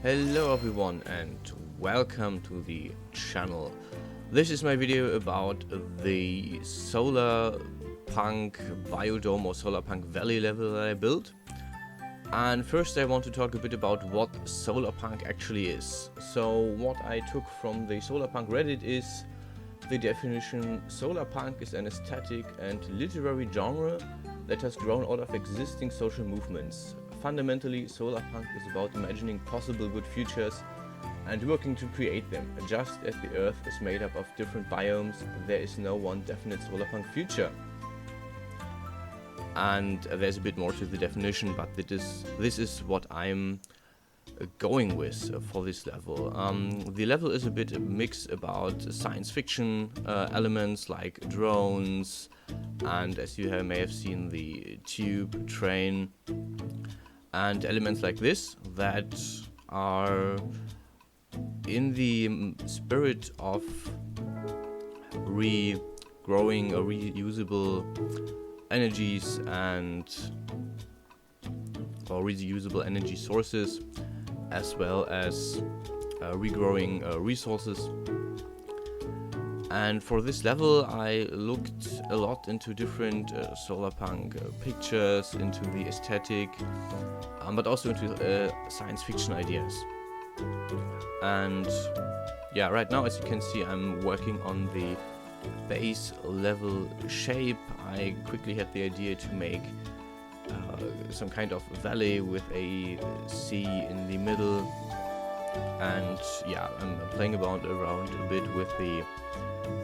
Hello everyone and welcome to the channel. This is my video about the Solarpunk biodome or Solarpunk valley level that I built. And first I want to talk a bit about what Solarpunk actually is. So what I took from the Solarpunk Reddit is the definition: Solarpunk is an aesthetic and literary genre that has grown out of existing social movements. Fundamentally, Solarpunk is about imagining possible good futures and working to create them. Just as the Earth is made up of different biomes, there is no one definite Solarpunk future. And there's a bit more to the definition, but this is what I'm going with for this level. The level is a bit a mix about science fiction elements like drones, and as you may have seen, the tube train, and elements like this that are in the spirit of regrowing or reusable energies or reusable energy sources, as well as regrowing resources. And for this level I looked a lot into different Solarpunk pictures, into the aesthetic, but also into science fiction ideas. And yeah, right now, as you can see, I'm working on the base level shape. I quickly had the idea to make some kind of valley with a sea in the middle, and yeah, I'm playing around a bit with the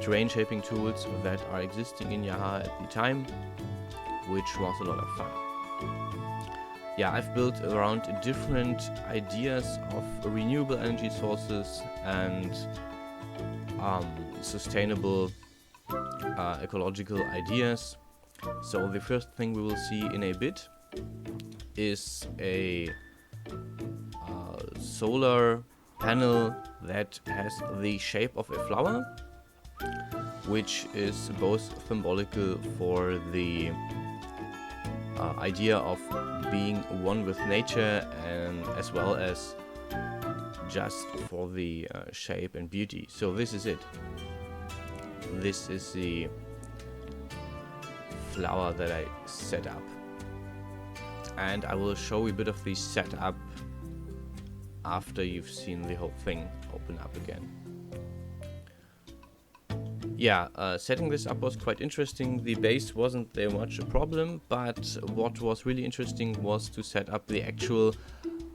terrain shaping tools that are existing in Yahaha at the time, which was a lot of fun. Yeah, I've built around different ideas of renewable energy sources and sustainable ecological ideas. So the first thing we will see in a bit is a solar panel that has the shape of a flower, which is both symbolical for the idea of being one with nature, and as well as just for the shape and beauty. So this is it. This is the flower that I set up, and I will show you a bit of the setup after you've seen the whole thing open up again. Yeah, setting this up was quite interesting. The base wasn't there much a problem, but what was really interesting was to set up the actual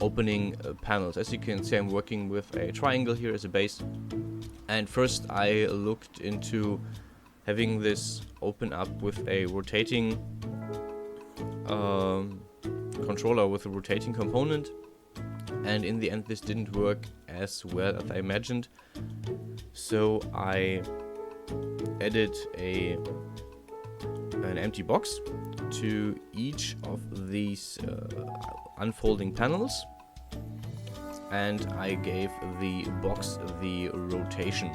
opening panels. As you can see, I'm working with a triangle here as a base, and first I looked into having this open up with a rotating controller with a rotating component, and in the end this didn't work as well as I imagined, so I added an empty box to each of these unfolding panels, and I gave the box the rotation,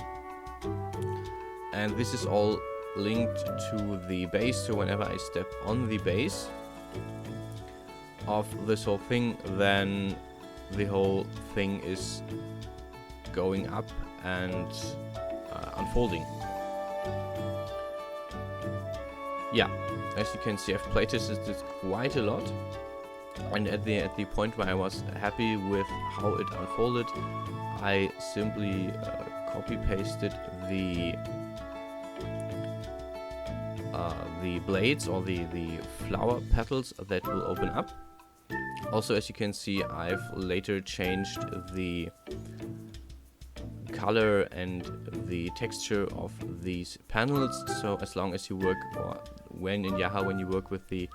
and this is all linked to the base. So whenever I step on the base of this whole thing, then the whole thing is going up and unfolding. Yeah, as you can see, I've playtested this quite a lot, and at the point where I was happy with how it unfolded, I simply copy pasted the blades or the flower petals that will open up. Also, as you can see, I've later changed the color and the texture of these panels, so as long as you work, or when in Yahaha, when you work with the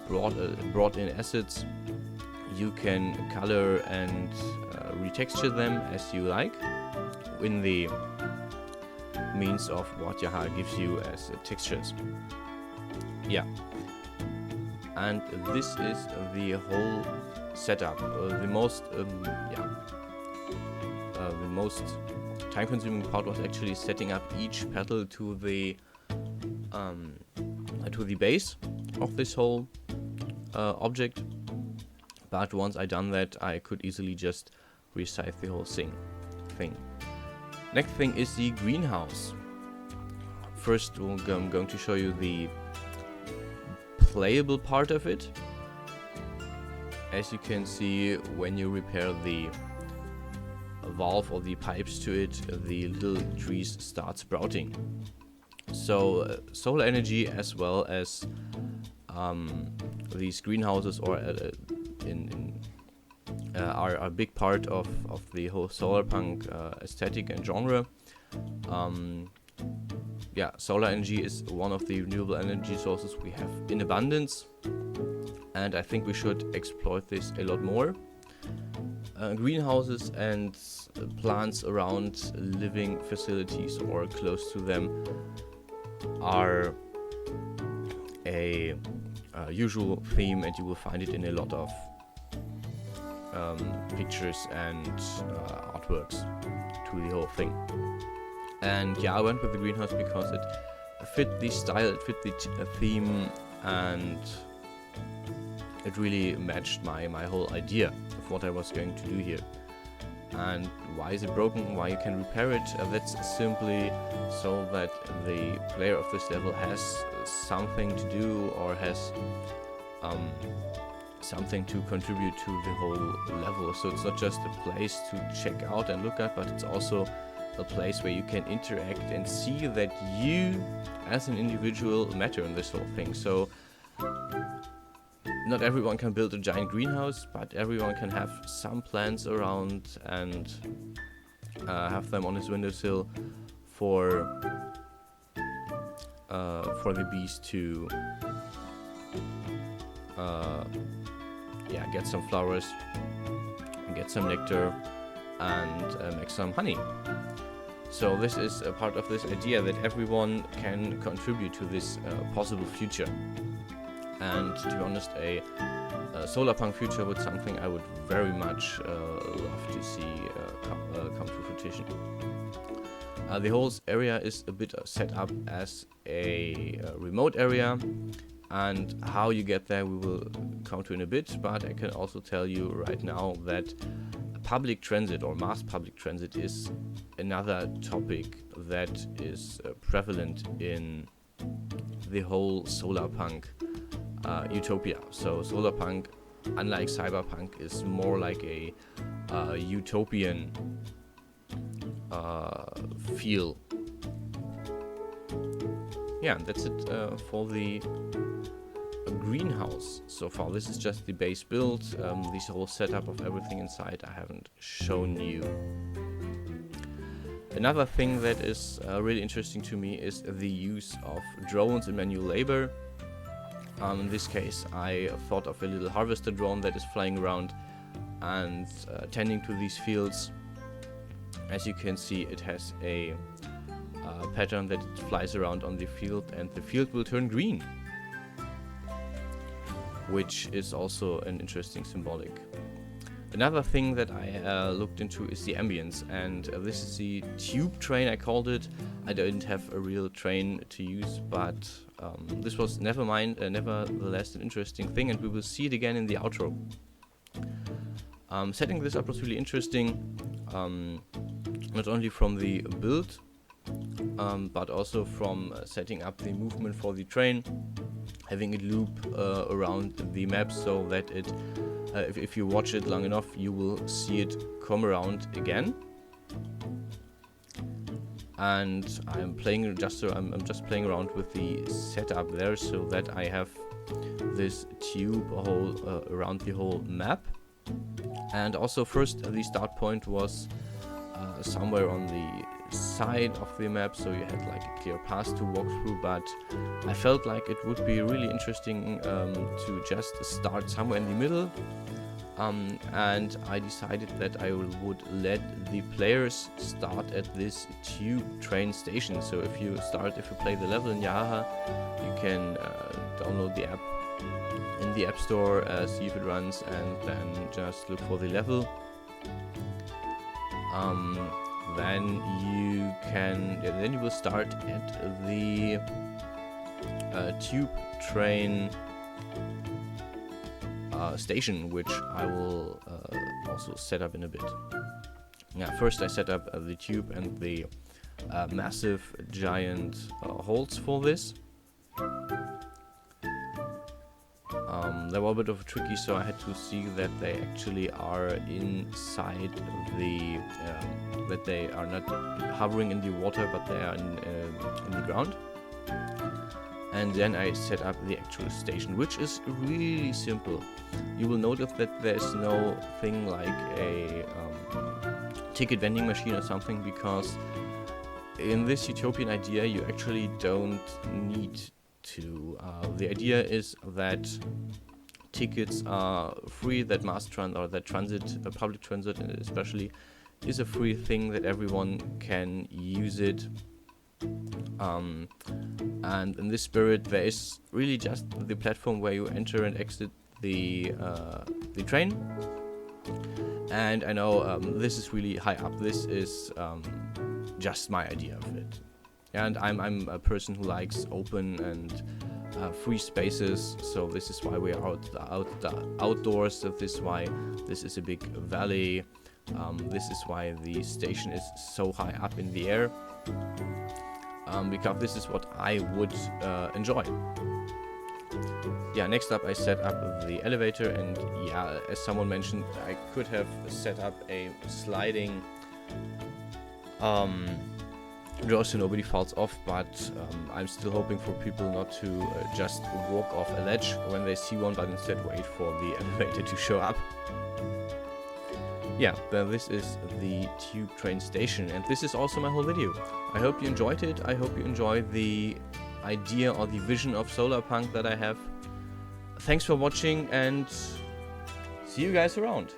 brought in assets, you can color and retexture them as you like in the means of what Yahaha gives you as textures. Yeah, and this is the whole setup. The most time-consuming part was actually setting up each petal to the base of this whole object. But once I done that, I could easily just resize the whole thing. Next thing is the greenhouse. First, I'm going to show you the playable part of it. As you can see, when you repair the valve or the pipes to it, the little trees start sprouting. So solar energy, as well as these greenhouses, or are a big part of the whole Solarpunk aesthetic and genre. Yeah, solar energy is one of the renewable energy sources we have in abundance, and I think we should exploit this a lot more. Greenhouses and plants around living facilities or close to them are a usual theme, and you will find it in a lot of pictures and artworks to the whole thing. And yeah, I went with the greenhouse because it fit the style, it fit the theme, and it really matched my whole idea of what I was going to do here. And why is it broken? Why you can repair it? That's simply so that the player of this level has something to do, or has something to contribute to the whole level. So it's not just a place to check out and look at, but it's also a place where you can interact and see that you as an individual matter in this whole thing. So not everyone can build a giant greenhouse, but everyone can have some plants around and have them on his windowsill for the bees to get some flowers, get some nectar, and make some honey. So this is a part of this idea that everyone can contribute to this possible future. And to be honest, a Solarpunk future would something I would very much love to see come to fruition. The whole area is a bit set up as a remote area, and how you get there we will come to in a bit, but I can also tell you right now that public transit or mass public transit is another topic that is prevalent in the whole Solarpunk utopia. So Solarpunk, unlike Cyberpunk, is more like a utopian feel. Yeah, that's it for the greenhouse so far. This is just the base build. This whole setup of everything inside I haven't shown you. Another thing that is really interesting to me is the use of drones in manual labor. In this case, I thought of a little harvester drone that is flying around and tending to these fields. As you can see, it has a pattern that it flies around on the field, and the field will turn green, which is also an interesting symbolic. Another thing that I looked into is the ambience, and this is the tube train, I called it. I didn't have a real train to use, but this was nevertheless an interesting thing, and we will see it again in the outro. Setting this up was really interesting, not only from the build, but also from setting up the movement for the train, having it loop around the map so that it, if you watch it long enough, you will see it come around again. And I'm just playing around with the setup there so that I have this tube around the whole map. And also, first the start point was somewhere on the side of the map, so you had like a clear path to walk through, but I felt like it would be really interesting to just start somewhere in the middle, and I decided that I would let the players start at this tube train station. So if you play the level in Yahaha, you can download the app in the App Store, see if it runs, and then just look for the level. Then you will start at the tube train station, which I will also set up in a bit. Yeah, first I set up the tube and the massive giant holes for this. They were a bit of tricky, so I had to see that they actually are inside the that they are not hovering in the water, but they are in the ground. And then I set up the actual station, which is really simple. You will notice that there's no thing like a ticket vending machine or something, because in this utopian idea you actually don't need to. The idea is that tickets are free, that public transit especially, is a free thing, that everyone can use it. And in this spirit, there is really just the platform where you enter and exit the train. And I know this is really high up. This is just my idea of it. And I'm a person who likes open and free spaces, so this is why we are outdoors. So this is why this is a big valley. This is why the station is so high up in the air. Because this is what I would enjoy. Yeah, next up I set up the elevator, and yeah, as someone mentioned, I could have set up a sliding door so nobody falls off, but I'm still hoping for people not to just walk off a ledge when they see one, but instead wait for the elevator to show up. Yeah, then this is the tube train station, and this is also my whole video. I hope you enjoyed it. I hope you enjoyed the idea or the vision of Solarpunk that I have. Thanks for watching, and see you guys around.